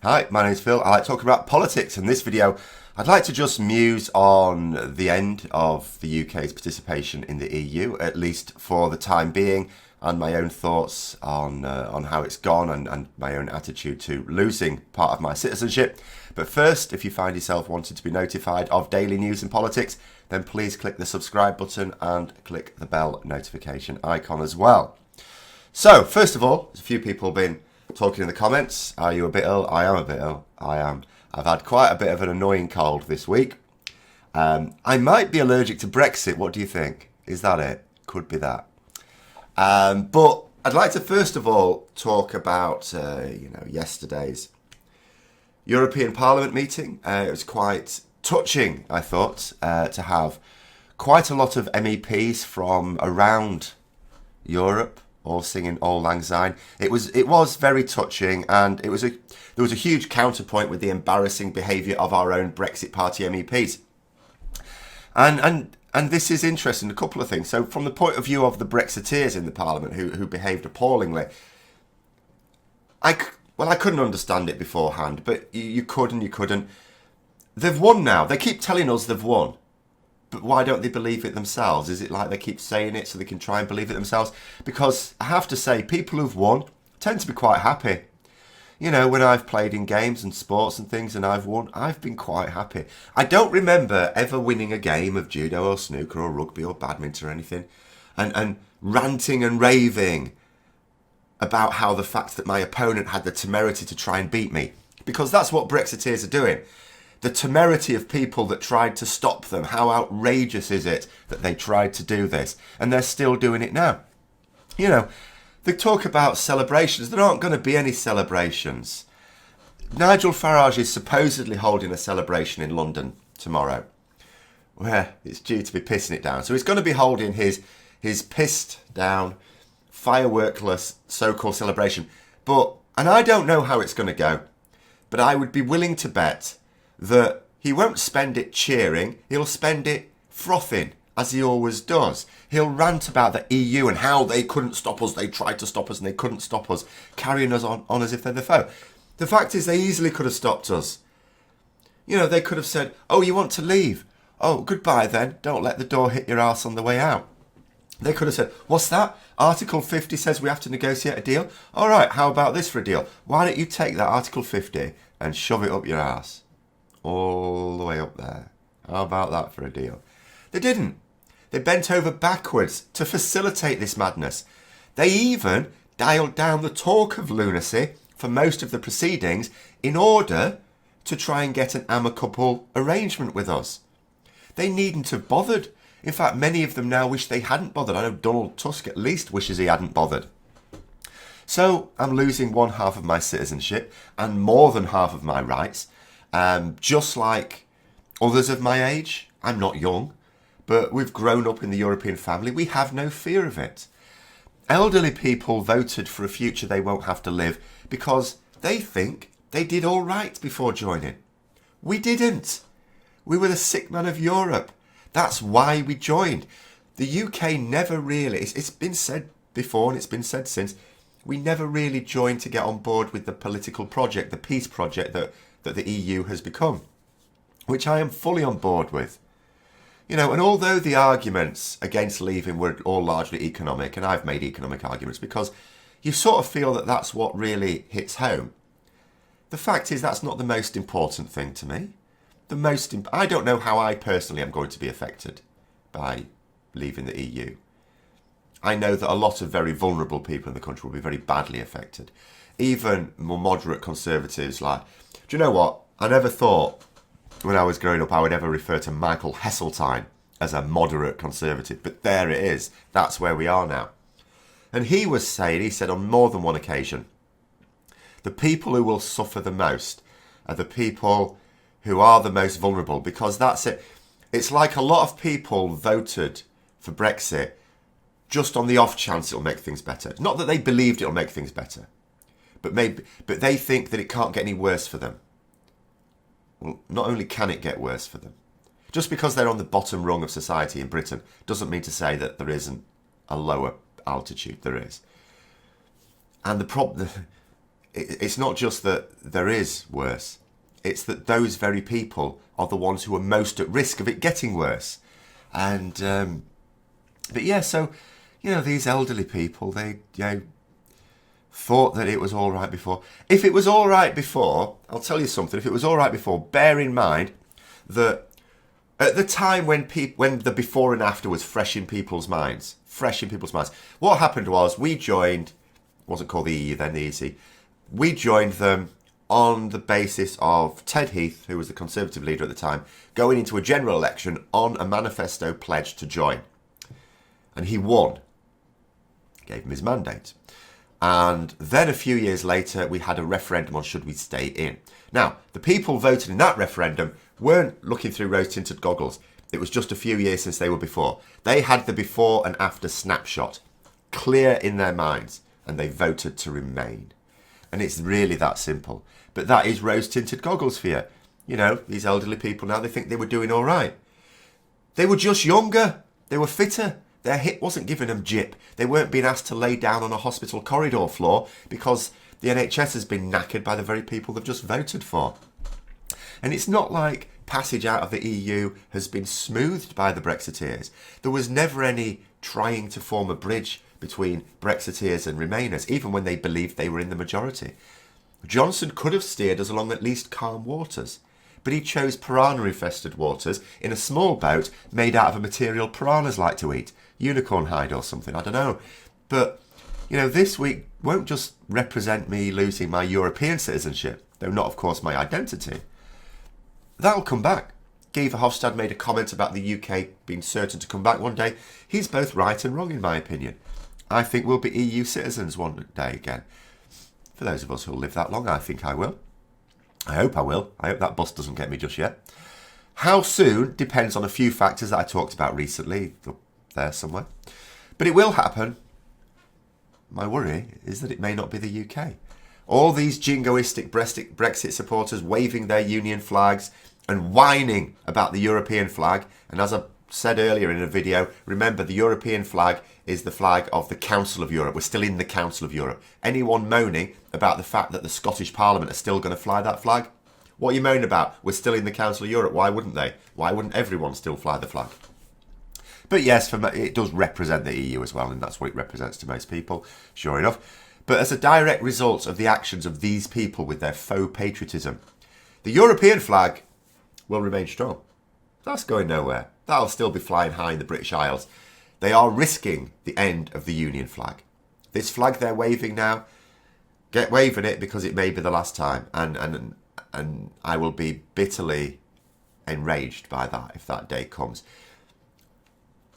Hi, my name's Phil. I like talking about politics. In this video, I'd like to just muse on the end of the UK's participation in the EU, at least for the time being, and my own thoughts on how it's gone and my own attitude to losing part of my citizenship. But first, if you find yourself wanting to be notified of daily news and politics, then please click the subscribe button and click the bell notification icon as well. So, first of all, there's a few people been talking in the comments. Are you a bit ill? I am a bit ill. I am. I've had quite a bit of an annoying cold this week. I might be allergic to Brexit. What do you think? Is that it? Could be that. But I'd like to first of all talk about yesterday's European Parliament meeting. It was quite touching, I thought, to have quite a lot of MEPs from around Europe all singing Auld Lang Syne. It was very touching, and there was a huge counterpoint with the embarrassing behaviour of our own Brexit Party MEPs. And this is interesting, a couple of things. So from the point of view of the Brexiteers in the Parliament who behaved appallingly, I couldn't understand it beforehand, but you could and you couldn't. They've won now. They keep telling us they've won. But why don't they believe it themselves? Is it like they keep saying it so they can try and believe it themselves? Because I have to say, people who've won tend to be quite happy. You know, when I've played in games and sports and things and I've won, I've been quite happy. I don't remember ever winning a game of judo or snooker or rugby or badminton or anything and ranting and raving about how the fact that my opponent had the temerity to try and beat me. Because that's what Brexiteers are doing. The temerity of people that tried to stop them. How outrageous is it that they tried to do this? And they're still doing it now. You know, they talk about celebrations. There aren't going to be any celebrations. Nigel Farage is supposedly holding a celebration in London tomorrow, where it's due to be pissing it down. So he's going to be holding his pissed down, fireworkless so-called celebration. And I don't know how it's going to go, but I would be willing to bet that he won't spend it cheering, he'll spend it frothing, as he always does. He'll rant about the EU and how they couldn't stop us, they tried to stop us and they couldn't stop us, carrying us on as if they're the foe. The fact is, they easily could have stopped us. You know, they could have said, oh, you want to leave? Oh, goodbye then, don't let the door hit your arse on the way out. They could have said, what's that? Article 50 says we have to negotiate a deal? All right, how about this for a deal? Why don't you take that Article 50 and shove it up your arse? All the way up there. How about that for a deal? They didn't. They bent over backwards to facilitate this madness. They even dialed down the talk of lunacy for most of the proceedings in order to try and get an amicable arrangement with us. They needn't have bothered. In fact, many of them now wish they hadn't bothered. I know Donald Tusk at least wishes he hadn't bothered. So I'm losing one half of my citizenship and more than half of my rights. Just like others of my age. I'm not young, but we've grown up in the European family. We have no fear of it. Elderly people voted for a future they won't have to live because they think they did all right before joining. We didn't. We were the sick man of Europe. That's why we joined. The UK never really, it's been said before and it's been said since, we never really joined to get on board with the political project, the peace project that the EU has become, which I am fully on board with. You know, and although the arguments against leaving were all largely economic, and I've made economic arguments because you sort of feel that that's what really hits home, the fact is that's not the most important thing to me. I don't know how I personally am going to be affected by leaving the EU. I know that a lot of very vulnerable people in the country will be very badly affected. Even more moderate conservatives like... Do you know what? I never thought when I was growing up I would ever refer to Michael Heseltine as a moderate conservative. But there it is. That's where we are now. And he said on more than one occasion, the people who will suffer the most are the people who are the most vulnerable, because that's it. It's like a lot of people voted for Brexit just on the off chance it'll make things better. Not that they believed it'll make things better. But they think that it can't get any worse for them. Well, not only can it get worse for them, just because they're on the bottom rung of society in Britain doesn't mean to say that there isn't a lower altitude. There is. And the problem, it's not just that there is worse. It's that those very people are the ones who are most at risk of it getting worse. And, but yeah, so, these elderly people, they, thought that it was all right before. If it was all right before, I'll tell you something, if it was all right before, bear in mind that at the time when the before and after was fresh in people's minds, what happened was we joined, it wasn't called the EU then, the EC, we joined them on the basis of Ted Heath, who was the Conservative leader at the time, going into a general election on a manifesto pledge to join. And he won. Gave him his mandate. And then a few years later, we had a referendum on should we stay in. Now, the people voted in that referendum weren't looking through rose-tinted goggles. It was just a few years since they were before. They had the before and after snapshot clear in their minds, and they voted to remain. And it's really that simple. But that is rose-tinted goggles for you. These elderly people now, they think they were doing all right. They were just younger. They were fitter. Their hip wasn't giving them jip. They weren't being asked to lay down on a hospital corridor floor because the NHS has been knackered by the very people they've just voted for. And it's not like passage out of the EU has been smoothed by the Brexiteers. There was never any trying to form a bridge between Brexiteers and Remainers, even when they believed they were in the majority. Johnson could have steered us along at least calm waters, but he chose piranha-infested waters in a small boat made out of a material piranhas like to eat, unicorn hide or something, I don't know. But, this week won't just represent me losing my European citizenship, though not, of course, my identity. That'll come back. Guy Verhofstadt made a comment about the UK being certain to come back one day. He's both right and wrong, in my opinion. I think we'll be EU citizens one day again. For those of us who'll live that long, I think I will. I hope I will. I hope that bus doesn't get me just yet. How soon depends on a few factors that I talked about recently, up there somewhere. But it will happen. My worry is that it may not be the UK. All these jingoistic Brexit supporters waving their union flags and whining about the European flag. And as I said earlier in a video, remember the European flag is the flag of the Council of Europe. We're still in the Council of Europe. Anyone moaning about the fact that the Scottish Parliament are still going to fly that flag? What are you moaning about? We're still in the Council of Europe. Why wouldn't they? Why wouldn't everyone still fly the flag? But yes, it does represent the EU as well, and that's what it represents to most people, sure enough. But as a direct result of the actions of these people with their faux patriotism, the European flag will remain strong. That's going nowhere. That'll still be flying high in the British Isles. They are risking the end of the Union flag. This flag they're waving now, get waving it because it may be the last time. And I will be bitterly enraged by that if that day comes.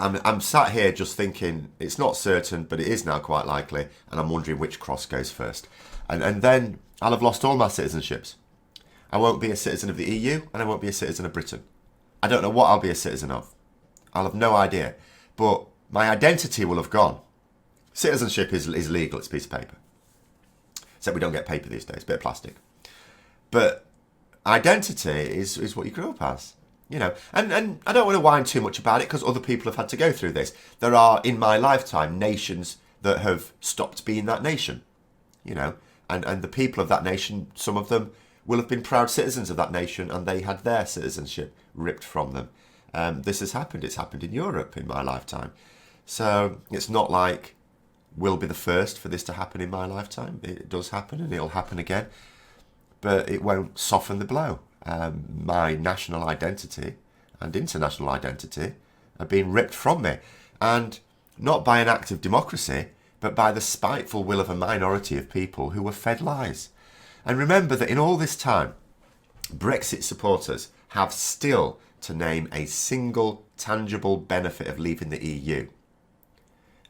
I'm sat here just thinking, it's not certain, but it is now quite likely, and I'm wondering which cross goes first. And then I'll have lost all my citizenships. I won't be a citizen of the EU, and I won't be a citizen of Britain. I don't know what I'll be a citizen of. I'll have no idea. But my identity will have gone. Citizenship is legal, it's a piece of paper. Except we don't get paper these days, bit of plastic. But identity is what you grow up as. And I don't want to whine too much about it because other people have had to go through this. There are, in my lifetime, nations that have stopped being that nation. And the people of that nation, some of them will have been proud citizens of that nation and they had their citizenship ripped from them. This has happened. It's happened in Europe in my lifetime. So it's not like we'll be the first for this to happen in my lifetime. It does happen and it'll happen again. But it won't soften the blow. My national identity and international identity are being ripped from me. And not by an act of democracy, but by the spiteful will of a minority of people who were fed lies. And remember that in all this time, Brexit supporters have still to name a single tangible benefit of leaving the EU.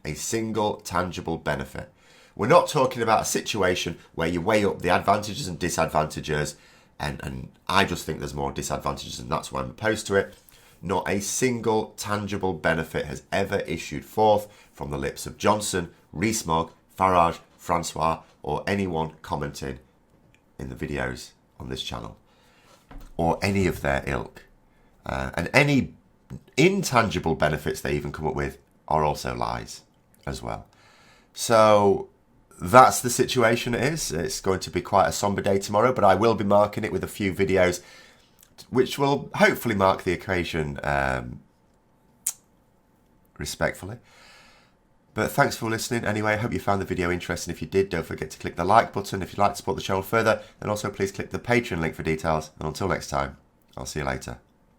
A single tangible benefit. We're not talking about a situation where you weigh up the advantages and disadvantages, and I just think there's more disadvantages and that's why I'm opposed to it. Not a single tangible benefit has ever issued forth from the lips of Johnson, Rees-Mogg, Farage, Francois, or anyone commenting in the videos on this channel, or any of their ilk. And any intangible benefits they even come up with are also lies as well. So that's the situation it is. It's going to be quite a somber day tomorrow, but I will be marking it with a few videos which will hopefully mark the occasion respectfully. But thanks for listening anyway. I hope you found the video interesting. If you did, don't forget to click the like button. If you'd like to support the channel further, then also please click the Patreon link for details. And until next time, I'll see you later.